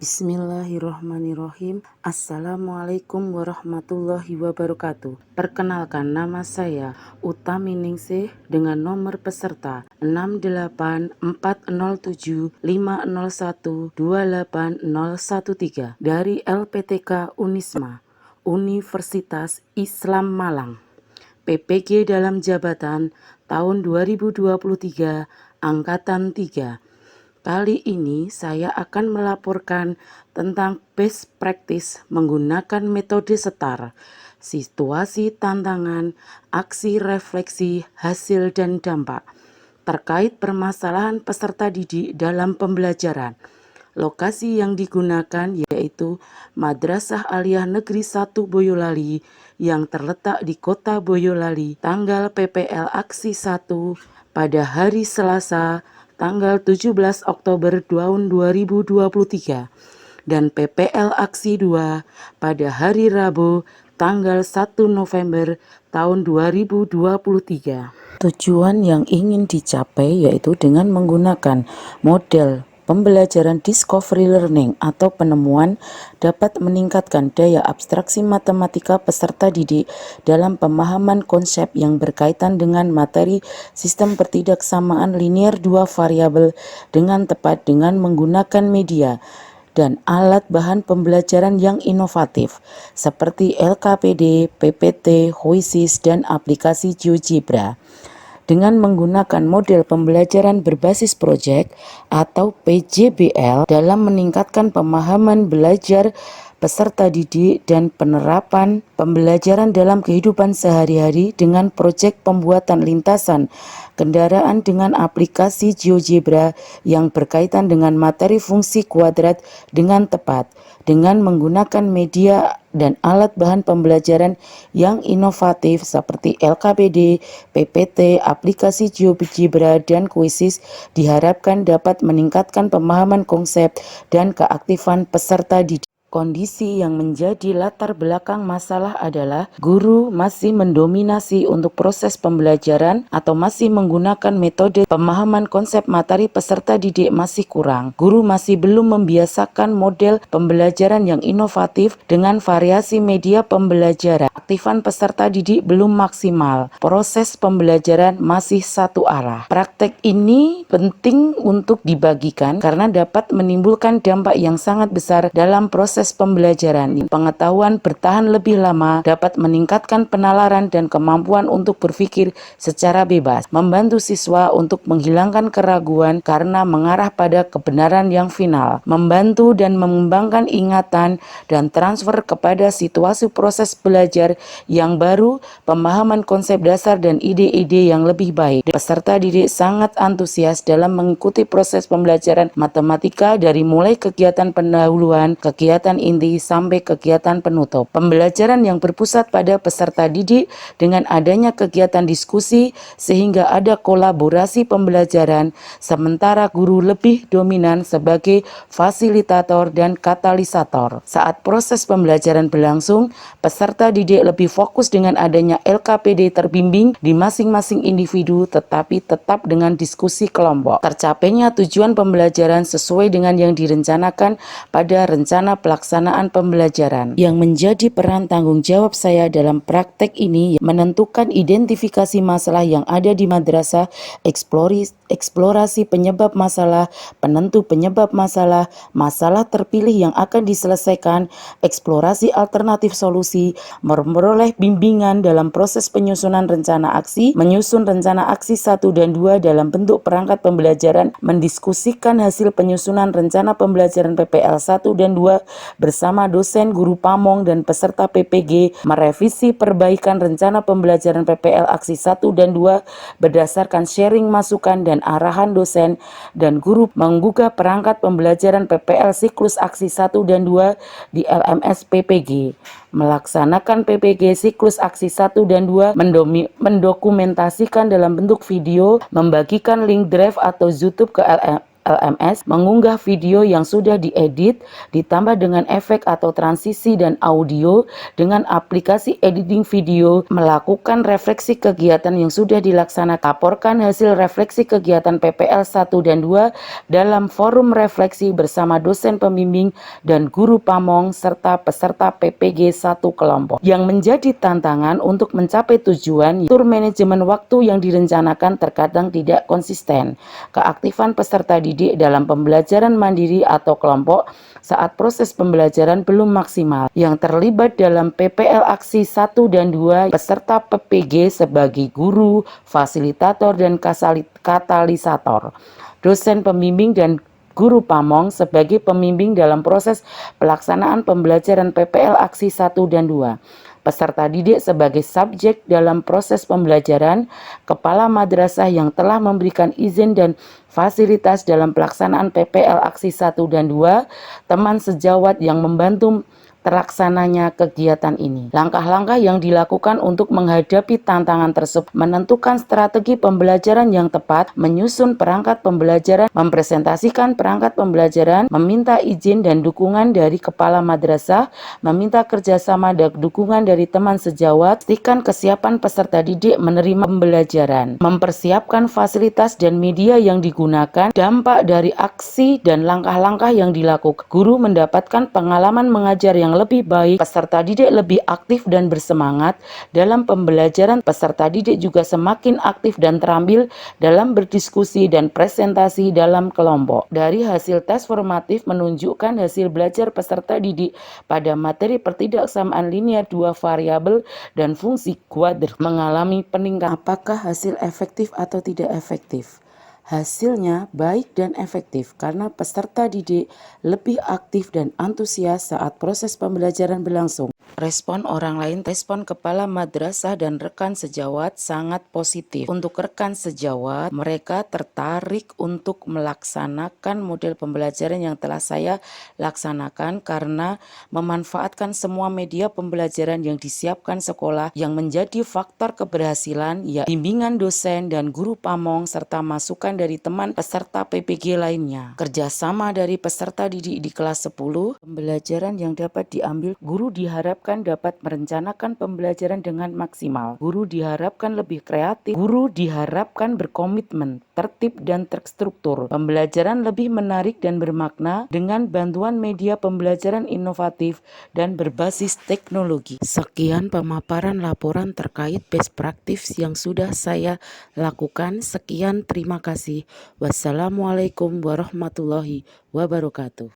Bismillahirrohmanirrohim. Assalamualaikum warahmatullahi wabarakatuh. Perkenalkan, nama saya Utami Ningsih dengan nomor peserta 6840750128013 dari LPTK Unisma, Universitas Islam Malang. PPG dalam jabatan tahun 2023 Angkatan 3. Kali ini saya akan melaporkan tentang best practice menggunakan metode STAR, situasi, tantangan, aksi, refleksi, hasil, dan dampak, terkait permasalahan peserta didik dalam pembelajaran. Lokasi yang digunakan yaitu Madrasah Aliyah Negeri 1 Boyolali yang terletak di Kota Boyolali, tanggal PPL Aksi 1 pada hari Selasa tanggal 17 Oktober tahun 2023 dan PPL Aksi 2 pada hari Rabu tanggal 1 November tahun 2023. Tujuan yang ingin dicapai yaitu dengan menggunakan model pembelajaran discovery learning atau penemuan dapat meningkatkan daya abstraksi matematika peserta didik dalam pemahaman konsep yang berkaitan dengan materi sistem pertidaksamaan linear dua variabel dengan tepat dengan menggunakan media dan alat bahan pembelajaran yang inovatif seperti LKPD, PPT, Quizzes, dan aplikasi GeoGebra. Dengan menggunakan model pembelajaran berbasis proyek atau PJBL dalam meningkatkan pemahaman belajar peserta didik dan penerapan pembelajaran dalam kehidupan sehari-hari dengan proyek pembuatan lintasan kendaraan dengan aplikasi GeoGebra yang berkaitan dengan materi fungsi kuadrat dengan tepat dengan menggunakan media dan alat bahan pembelajaran yang inovatif seperti LKPD, PPT, aplikasi GeoGebra, dan Quizzes diharapkan dapat meningkatkan pemahaman konsep dan keaktifan peserta didik. Kondisi yang menjadi latar belakang masalah adalah guru masih mendominasi untuk proses pembelajaran atau masih menggunakan metode pemahaman konsep materi peserta didik masih kurang. Guru masih belum membiasakan model pembelajaran yang inovatif dengan variasi media pembelajaran. Aktifan peserta didik belum maksimal. Proses pembelajaran masih satu arah. Praktek ini penting untuk dibagikan karena dapat menimbulkan dampak yang sangat besar dalam proses pembelajaran. Pengetahuan bertahan lebih lama dapat meningkatkan penalaran dan kemampuan untuk berpikir secara bebas, membantu siswa untuk menghilangkan keraguan karena mengarah pada kebenaran yang final, membantu dan mengembangkan ingatan dan transfer kepada situasi proses belajar yang baru, pemahaman konsep dasar dan ide-ide yang lebih baik. Peserta didik sangat antusias dalam mengikuti proses pembelajaran matematika dari mulai kegiatan pendahuluan, kegiatan inti sampai kegiatan penutup. Pembelajaran yang berpusat pada peserta didik dengan adanya kegiatan diskusi sehingga ada kolaborasi pembelajaran, sementara guru lebih dominan sebagai fasilitator dan katalisator. Saat proses pembelajaran berlangsung, peserta didik lebih fokus dengan adanya LKPD terbimbing di masing-masing individu tetapi tetap dengan diskusi kelompok. Tercapainya tujuan pembelajaran sesuai dengan yang direncanakan pada rencana pelaksanaan pembelajaran. Yang menjadi peran tanggung jawab saya dalam praktek ini menentukan identifikasi masalah yang ada di madrasah, eksplorasi penyebab masalah, penentu penyebab masalah, masalah terpilih yang akan diselesaikan, eksplorasi alternatif solusi, memperoleh bimbingan dalam proses penyusunan rencana aksi, menyusun rencana aksi 1 dan 2 dalam bentuk perangkat pembelajaran, mendiskusikan hasil penyusunan rencana pembelajaran PPL 1 dan 2 bersama dosen, guru pamong, dan peserta PPG, merevisi perbaikan rencana pembelajaran PPL Aksi 1 dan 2 berdasarkan sharing masukan dan arahan dosen dan guru, menggugah perangkat pembelajaran PPL siklus Aksi 1 dan 2 di LMS PPG, melaksanakan PPG siklus Aksi 1 dan 2, mendokumentasikan dalam bentuk video, membagikan link drive atau YouTube ke LMS mengunggah video yang sudah diedit ditambah dengan efek atau transisi dan audio dengan aplikasi editing video, melakukan refleksi kegiatan yang sudah dilaksanakan, laporkan hasil refleksi kegiatan PPL 1 dan 2 dalam forum refleksi bersama dosen pembimbing dan guru pamong serta peserta PPG 1 kelompok. Yang menjadi tantangan untuk mencapai tujuan, tur manajemen waktu yang direncanakan terkadang tidak konsisten. Keaktifan peserta didik dalam pembelajaran mandiri atau kelompok saat proses pembelajaran belum maksimal. Yang terlibat dalam PPL aksi 1 dan 2 peserta PPG sebagai guru, fasilitator, dan katalisator. Dosen pembimbing dan guru pamong sebagai pembimbing dalam proses pelaksanaan pembelajaran PPL aksi 1 dan 2. Peserta didik sebagai subjek dalam proses pembelajaran, kepala madrasah yang telah memberikan izin dan fasilitas dalam pelaksanaan PPL aksi 1 dan 2, teman sejawat yang membantu terlaksananya kegiatan ini. Langkah-langkah yang dilakukan untuk menghadapi tantangan tersebut: menentukan strategi pembelajaran yang tepat, menyusun perangkat pembelajaran, mempresentasikan perangkat pembelajaran, meminta izin dan dukungan dari kepala madrasah, meminta kerjasama dan dukungan dari teman sejawat, pastikan kesiapan peserta didik menerima pembelajaran, mempersiapkan fasilitas dan media yang digunakan, dampak dari aksi dan langkah-langkah yang dilakukan. Guru mendapatkan pengalaman mengajar yang lebih baik, peserta didik lebih aktif dan bersemangat dalam pembelajaran. Peserta didik juga semakin aktif dan terampil dalam berdiskusi dan presentasi dalam kelompok. Dari hasil tes formatif menunjukkan hasil belajar peserta didik pada materi pertidaksamaan linear dua variabel dan fungsi kuadrat mengalami peningkatan. Apakah hasil efektif atau tidak efektif? Hasilnya baik dan efektif karena peserta didik lebih aktif dan antusias saat proses pembelajaran berlangsung. Respon orang lain, respon kepala madrasah dan rekan sejawat sangat positif. Untuk rekan sejawat, mereka tertarik untuk melaksanakan model pembelajaran yang telah saya laksanakan karena memanfaatkan semua media pembelajaran yang disiapkan sekolah yang menjadi faktor keberhasilan, ya bimbingan dosen dan guru pamong serta masukan dari teman peserta PPG lainnya. Kerjasama dari peserta didik di kelas 10, pembelajaran yang dapat diambil, guru diharapkan dapat merencanakan pembelajaran dengan maksimal. Guru diharapkan lebih kreatif. Guru diharapkan berkomitmen, tertib dan terstruktur. Pembelajaran lebih menarik dan bermakna dengan bantuan media pembelajaran inovatif dan berbasis teknologi. Sekian pemaparan laporan terkait best practice yang sudah saya lakukan. Sekian, terima kasih. Wassalamualaikum warahmatullahi wabarakatuh.